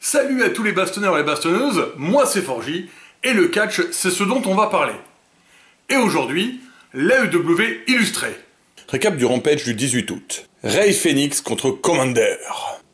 Salut à tous les bastonneurs et les bastonneuses, moi c'est Forgy, et le catch c'est ce dont on va parler. Et aujourd'hui, l'AEW illustré. Récap du Rampage du 18 août. Rey Fénix contre Commander.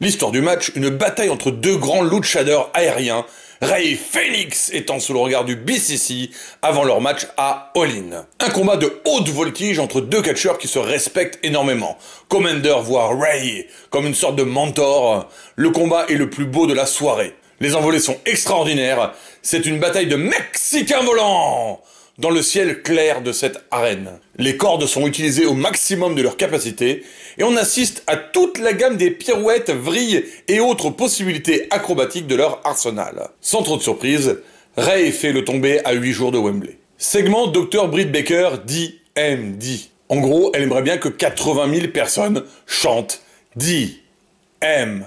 L'histoire du match, une bataille entre deux grands luchadors aériens, Rey Fénix étant sous le regard du BCC avant leur match à All In. Un combat de haute voltige entre deux catcheurs qui se respectent énormément. Commander voit Rey comme une sorte de mentor. Le combat est le plus beau de la soirée. Les envolées sont extraordinaires. C'est une bataille de Mexicains volants dans le ciel clair de cette arène. Les cordes sont utilisées au maximum de leur capacité et on assiste à toute la gamme des pirouettes, vrilles et autres possibilités acrobatiques de leur arsenal. Sans trop de surprise, Rey fait le tombé à 8 jours de Wembley. Segment Dr. Britt Baker DMD. En gros, elle aimerait bien que 80 000 personnes chantent DMD.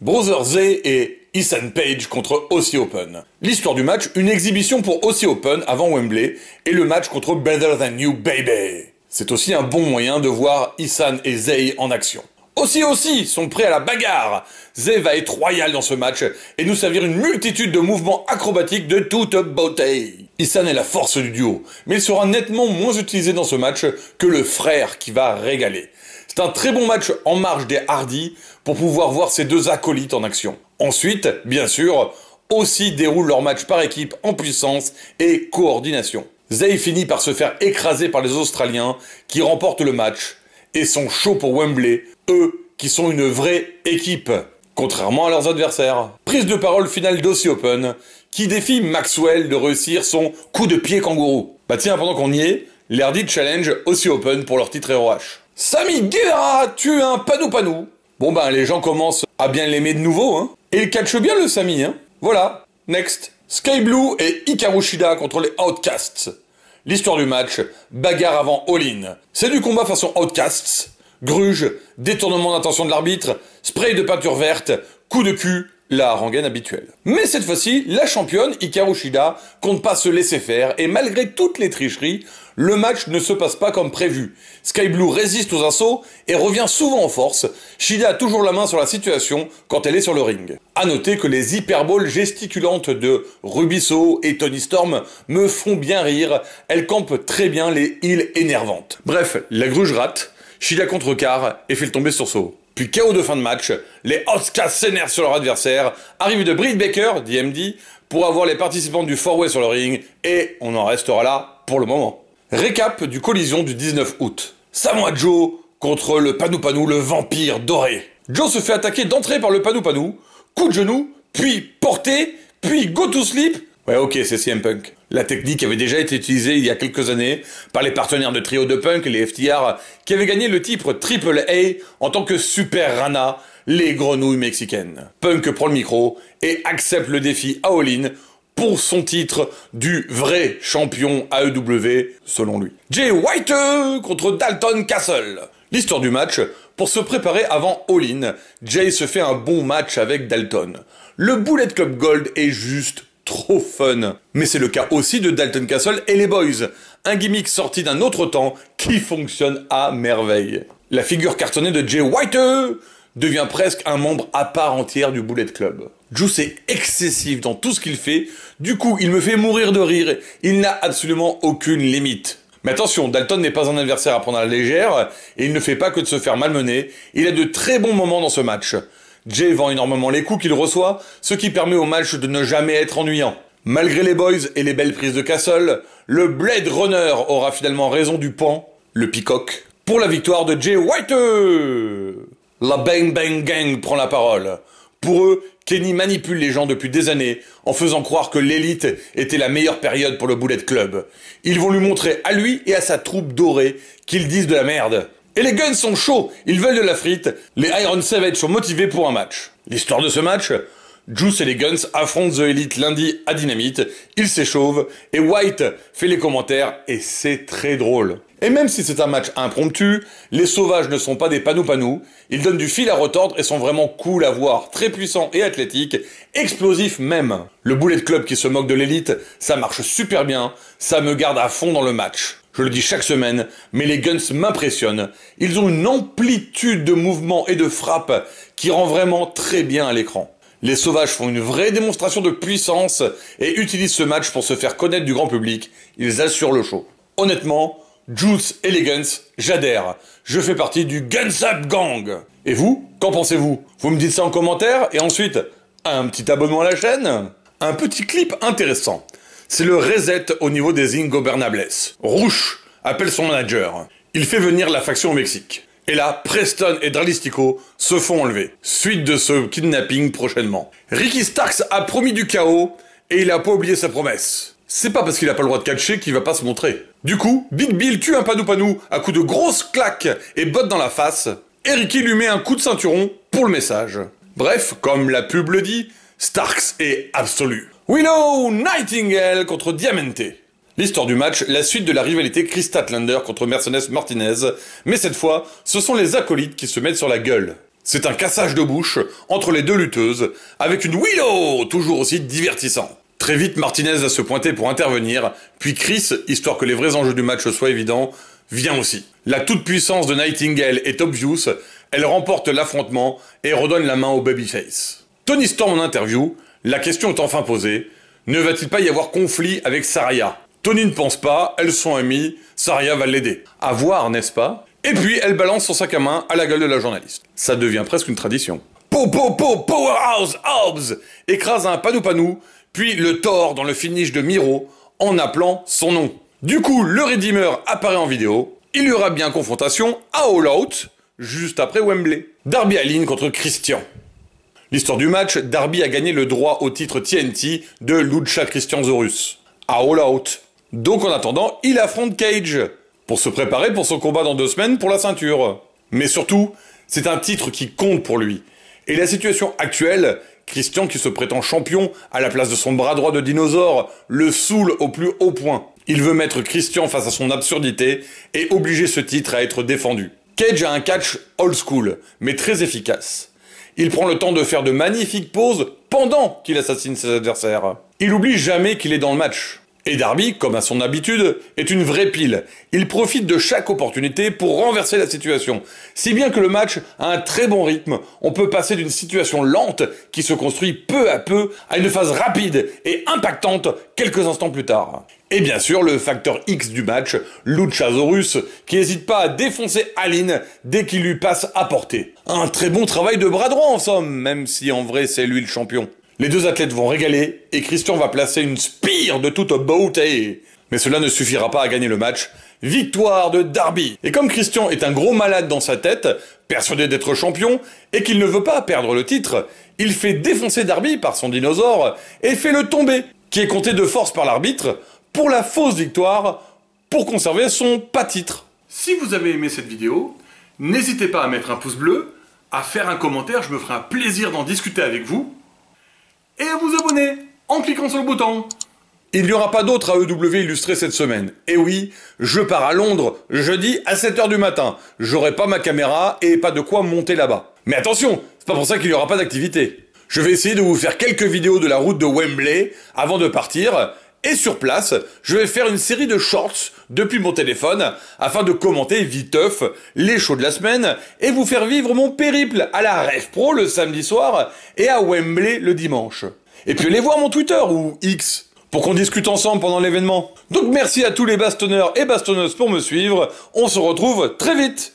Brother Z et Ethan Page contre Aussie Open. L'histoire du match, une exhibition pour Aussie Open avant Wembley et le match contre Better Than You Baby. C'est aussi un bon moyen de voir Ethan et Zay en action. Aussi sont prêts à la bagarre. Zay va être royal dans ce match et nous servir une multitude de mouvements acrobatiques de toute beauté. Ethan est la force du duo, mais il sera nettement moins utilisé dans ce match que le frère qui va régaler. C'est un très bon match en marge des Hardy pour pouvoir voir ces deux acolytes en action. Ensuite, bien sûr, aussi déroulent leur match par équipe en puissance et coordination. Zay finit par se faire écraser par les Australiens qui remportent le match et sont chauds pour Wembley, eux qui sont une vraie équipe, contrairement à leurs adversaires. Prise de parole finale d'Aussie Open qui défie Maxwell de réussir son coup de pied kangourou. Bah tiens, pendant qu'on y est, les Hardy challenge Aussie Open pour leur titre ROH. Sammy Guevara tue un panou. Bon ben les gens commencent à bien l'aimer de nouveau, hein. Et il catche bien le Sammy, hein. Voilà, next. Sky Blue et Hikaru Shida contre les Outcasts. L'histoire du match, bagarre avant All-In. C'est du combat façon Outcasts. Gruge, détournement d'attention de l'arbitre, spray de peinture verte, coup de cul, la rengaine habituelle. Mais cette fois-ci, la championne Hikaru Shida compte pas se laisser faire et malgré toutes les tricheries, le match ne se passe pas comme prévu. Sky Blue résiste aux assauts et revient souvent en force. Shida a toujours la main sur la situation quand elle est sur le ring. A noter que les hyperboles gesticulantes de Rubiso et Toni Storm me font bien rire. Elles campent très bien les heels énervantes. Bref, la gruge rate, Shida contrecarre et fait le tomber sur saut. Puis KO de fin de match, les Outcasts s'énervent sur leur adversaire, arrivée de Britt Baker, DMD, pour avoir les participants du 4-way sur le ring, et on en restera là pour le moment. Récap du collision du 19 août. Samoa Joe contre le Panou, le vampire doré. Joe se fait attaquer d'entrée par le Panou, coup de genou, puis porté, puis go to sleep. Ouais ok, c'est CM Punk. La technique avait déjà été utilisée il y a quelques années par les partenaires de trio de Punk, les FTR, qui avaient gagné le titre AAA en tant que Super Rana, les grenouilles mexicaines. Punk prend le micro et accepte le défi à All In pour son titre du vrai champion AEW, selon lui. Jay White contre Dalton Castle. L'histoire du match, pour se préparer avant All In, Jay se fait un bon match avec Dalton. Le Bullet Club Gold est juste trop fun. Mais c'est le cas aussi de Dalton Castle et les Boys, un gimmick sorti d'un autre temps qui fonctionne à merveille. La figure cartonnée de Jay White devient presque un membre à part entière du Bullet Club. Juice est excessif dans tout ce qu'il fait, du coup il me fait mourir de rire, il n'a absolument aucune limite. Mais attention, Dalton n'est pas un adversaire à prendre à la légère, et il ne fait pas que de se faire malmener, il a de très bons moments dans ce match. Jay vend énormément les coups qu'il reçoit, ce qui permet au match de ne jamais être ennuyant. Malgré les Boys et les belles prises de Castle, le Blade Runner aura finalement raison du pan, le Peacock, pour la victoire de Jay White. La Bang Bang Gang prend la parole. Pour eux, Kenny manipule les gens depuis des années en faisant croire que l'élite était la meilleure période pour le Bullet Club. Ils vont lui montrer à lui et à sa troupe dorée qu'ils disent de la merde. Et les Guns sont chauds, ils veulent de la frite, les Iron Savage sont motivés pour un match. L'histoire de ce match, Juice et les Guns affrontent The Elite lundi à Dynamite, ils s'échauffent, et White fait les commentaires, et c'est très drôle. Et même si c'est un match impromptu, les sauvages ne sont pas des panou, ils donnent du fil à retordre et sont vraiment cool à voir, très puissants et athlétiques, explosifs même. Le Bullet Club qui se moque de l'élite, ça marche super bien, ça me garde à fond dans le match. Je le dis chaque semaine, mais les Guns m'impressionnent. Ils ont une amplitude de mouvements et de frappes qui rend vraiment très bien à l'écran. Les Sauvages font une vraie démonstration de puissance et utilisent ce match pour se faire connaître du grand public. Ils assurent le show. Honnêtement, Juice Elegance, j'adhère. Je fais partie du Guns Up Gang. Et vous, qu'en pensez-vous? Vous me dites ça en commentaire et ensuite, un petit abonnement à la chaîne? Un petit clip intéressant. C'est le reset au niveau des Ingobernables. Rush appelle son manager. Il fait venir la faction au Mexique. Et là, Preston et Dralistico se font enlever. Suite de ce kidnapping prochainement. Ricky Starks a promis du chaos et il a pas oublié sa promesse. C'est pas parce qu'il a pas le droit de catcher qu'il va pas se montrer. Du coup, Big Bill tue un panou à coups de grosses claques et bottes dans la face. Et Ricky lui met un coup de ceinturon pour le message. Bref, comme la pub le dit, Starks est absolu. Willow Nightingale contre Diamante. L'histoire du match, la suite de la rivalité Kris Statlander contre Mercedes Martinez, mais cette fois, ce sont les acolytes qui se mettent sur la gueule. C'est un cassage de bouche entre les deux lutteuses, avec une Willow toujours aussi divertissant. Très vite, Martinez va se pointer pour intervenir, puis Kris, histoire que les vrais enjeux du match soient évidents, vient aussi. La toute-puissance de Nightingale est obvious, elle remporte l'affrontement et redonne la main au babyface. Tony Storm en interview, la question est enfin posée, ne va-t-il pas y avoir conflit avec Saraya? Tony ne pense pas, elles sont amies, Saraya va l'aider. À voir, n'est-ce pas? Et puis, elle balance son sac à main à la gueule de la journaliste. Ça devient presque une tradition. Powerhouse Hobbs écrase un panou, puis le tord dans le finish de Miro en appelant son nom. Du coup, le Redeemer apparaît en vidéo. Il y aura bien confrontation à All Out, juste après Wembley. Darby Allin contre Christian. L'histoire du match, Darby a gagné le droit au titre TNT de Lucha Christianzorus. À All Out. Donc en attendant, il affronte Cage, pour se préparer pour son combat dans 2 semaines pour la ceinture. Mais surtout, c'est un titre qui compte pour lui. Et la situation actuelle, Christian qui se prétend champion à la place de son bras droit de dinosaure, le saoule au plus haut point. Il veut mettre Christian face à son absurdité et obliger ce titre à être défendu. Cage a un catch old school, mais très efficace. Il prend le temps de faire de magnifiques pauses pendant qu'il assassine ses adversaires. Il oublie jamais qu'il est dans le match. Et Darby, comme à son habitude, est une vraie pile. Il profite de chaque opportunité pour renverser la situation. Si bien que le match a un très bon rythme, on peut passer d'une situation lente qui se construit peu à peu à une phase rapide et impactante quelques instants plus tard. Et bien sûr, le facteur X du match, Luchasaurus, qui n'hésite pas à défoncer Allin dès qu'il lui passe à portée. Un très bon travail de bras droit en somme, même si en vrai c'est lui le champion. Les deux athlètes vont régaler et Christian va placer une spear de toute beauté. Mais cela ne suffira pas à gagner le match. Victoire de Darby. Et comme Christian est un gros malade dans sa tête, persuadé d'être champion, et qu'il ne veut pas perdre le titre, il fait défoncer Darby par son dinosaure et fait le tomber, qui est compté de force par l'arbitre, pour la fausse victoire, pour conserver son pas titre. Si vous avez aimé cette vidéo, n'hésitez pas à mettre un pouce bleu, à faire un commentaire, je me ferai un plaisir d'en discuter avec vous. Et à vous abonner en cliquant sur le bouton. Il n'y aura pas d'autre AEW illustré cette semaine. Et oui, je pars à Londres jeudi à 7h du matin. J'aurai pas ma caméra et pas de quoi monter là-bas. Mais attention, c'est pas pour ça qu'il n'y aura pas d'activité. Je vais essayer de vous faire quelques vidéos de la route de Wembley avant de partir. Et sur place, je vais faire une série de shorts depuis mon téléphone afin de commenter viteuf les shows de la semaine et vous faire vivre mon périple à la Rev Pro le samedi soir et à Wembley le dimanche. Et puis allez voir mon Twitter ou X pour qu'on discute ensemble pendant l'événement. Donc merci à tous les bastonneurs et bastonneuses pour me suivre. On se retrouve très vite.